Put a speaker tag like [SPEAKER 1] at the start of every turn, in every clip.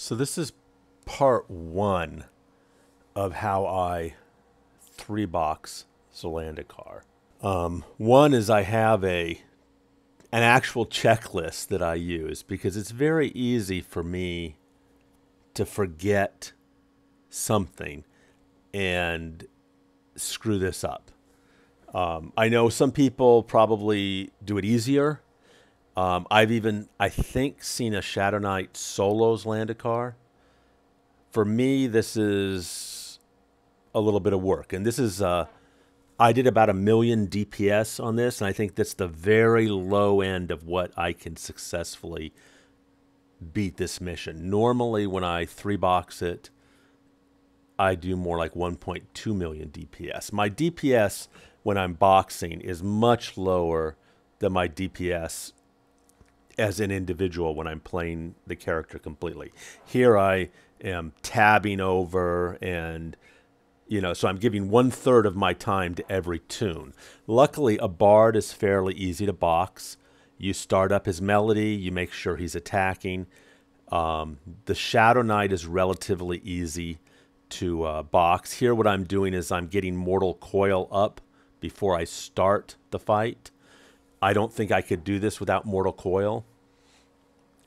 [SPEAKER 1] So this is part one of how I three-box Zlandicar. One is I have an actual checklist that I use because it's very easy for me to forget something and screw this up. I know some people probably do it easier. I've even, I think, seen a Shadow Knight solo Zlandicar. For me, this is a little bit of work. And this is, I did about 1,000,000 DPS on this, and I think that's the very low end of what I can successfully beat this mission. Normally, when I three-box it, I do more like 1.2 million DPS. My DPS when I'm boxing is much lower than my DPS as an individual when I'm playing the character completely. Here I am tabbing over and, so I'm giving 1/3 of my time to every tune. Luckily, a bard is fairly easy to box. You start up his melody, you make sure he's attacking. The Shadow Knight is relatively easy to box. Here what I'm doing is I'm getting Mortal Coil up before I start the fight. I don't think I could do this without Mortal Coil.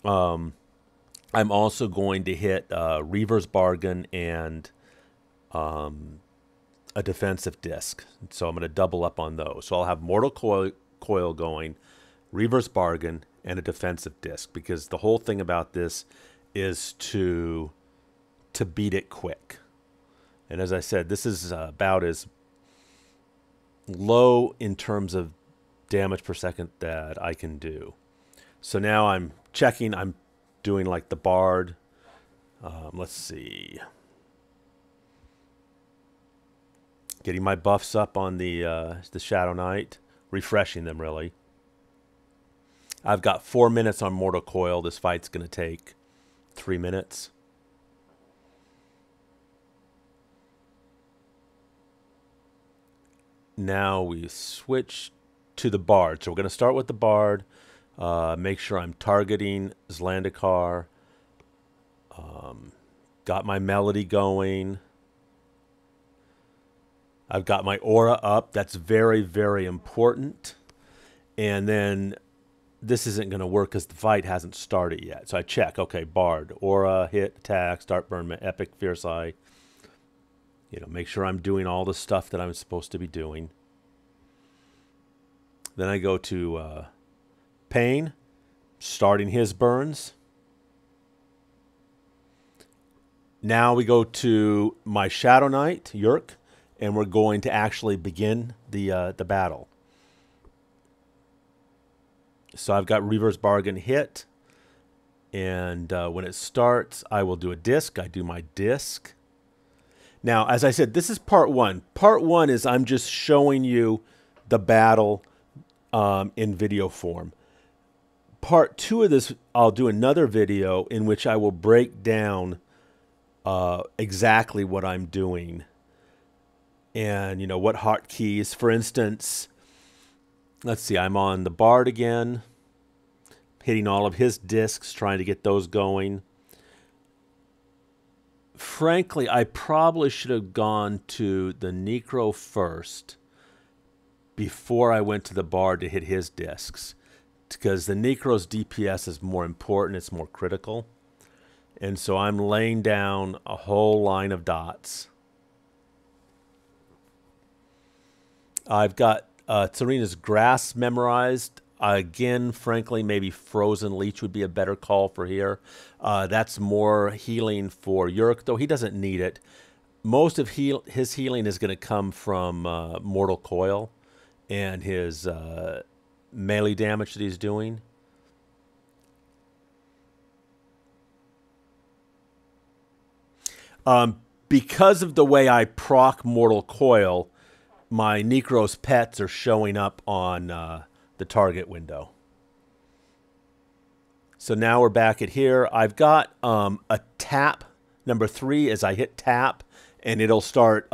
[SPEAKER 1] I'm also going to hit Reaver's Bargain and a defensive disc. So I'm going to double up on those. So I'll have Mortal Coil going, Reaver's Bargain, and a defensive disc, because the whole thing about this is to beat it quick. And as I said, this is about as low in terms of damage per second that I can do. So now I'm checking, I'm doing like the bard. Let's see. Getting my buffs up on the Shadow Knight, refreshing them really. I've got 4 minutes on Mortal Coil. This fight's going to take 3 minutes. Now we switch to the bard. So we're going to start with the bard. Make sure I'm targeting Zlandicar. Got my melody going. I've got my aura up. That's very, very important. And then this isn't going to work because the fight hasn't started yet. So I check, okay, bard, aura, hit, attack, start burn, epic, fierce eye. Make sure I'm doing all the stuff that I'm supposed to be doing. Then I go to Pain, starting his burns. Now we go to my Shadow Knight, Yerk, and we're going to actually begin the battle. So I've got Reaver's Bargain hit, and when it starts, I will do a disc. I do my disc. Now, as I said, this is part one. Part one is I'm just showing you the battle in video form. Part two of this, I'll do another video in which I will break down exactly what I'm doing and, what hotkeys. For instance, let's see, I'm on the bard again, hitting all of his discs, trying to get those going. Frankly, I probably should have gone to the Necro first before I went to the bard to hit his discs, because the Necro's DPS is more important, it's more critical. And so I'm laying down a whole line of dots. I've got Tsarena's Grass memorized. Again, frankly, maybe Frozen Leech would be a better call for here. That's more healing for Yerk, though he doesn't need it. Most of his healing is going to come from Mortal Coil and his melee damage that he's doing. Because of the way I proc Mortal Coil, my Necro's pets are showing up on the target window. So now we're back at here. I've got a tap. Number 3 is I hit tap, and it'll start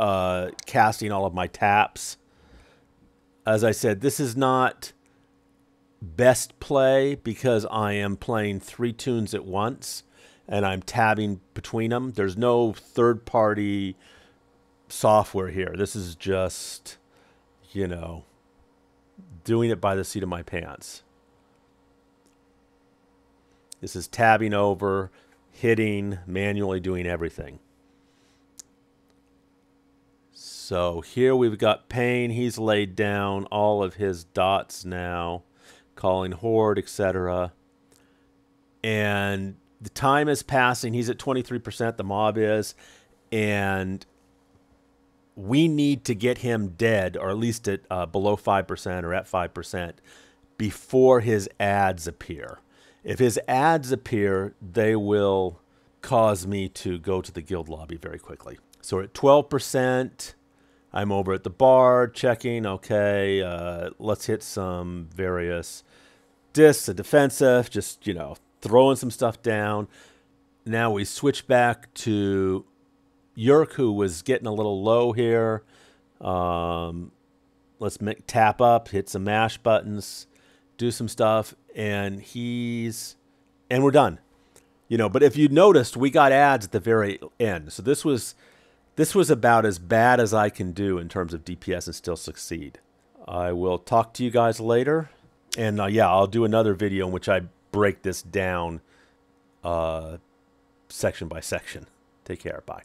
[SPEAKER 1] casting all of my taps. As I said, this is not best play because I am playing 3 tunes at once. and I'm tabbing between them. There's no third-party software here. This is just, you know, doing it by the seat of my pants. This is tabbing over, hitting, manually doing everything. So here we've got Payne. He's laid down all of his dots now, calling horde, etc. And the time is passing. He's at 23%, the mob is, and we need to get him dead, or at least at below 5% or at 5% before his ads appear. If his ads appear, they will cause me to go to the guild lobby very quickly. So we're at 12%. I'm over at the bar checking. Okay, let's hit some various discs, a defensive, just, you know, throwing some stuff down. Now we switch back to Yerk, who was getting a little low here. Let's tap up, hit some mash buttons, do some stuff, and we're done. You know, but if you noticed, we got ads at the very end. So this was about as bad as I can do in terms of DPS and still succeed. I will talk to you guys later. And yeah, I'll do another video in which I break this down section by section. Take care. Bye.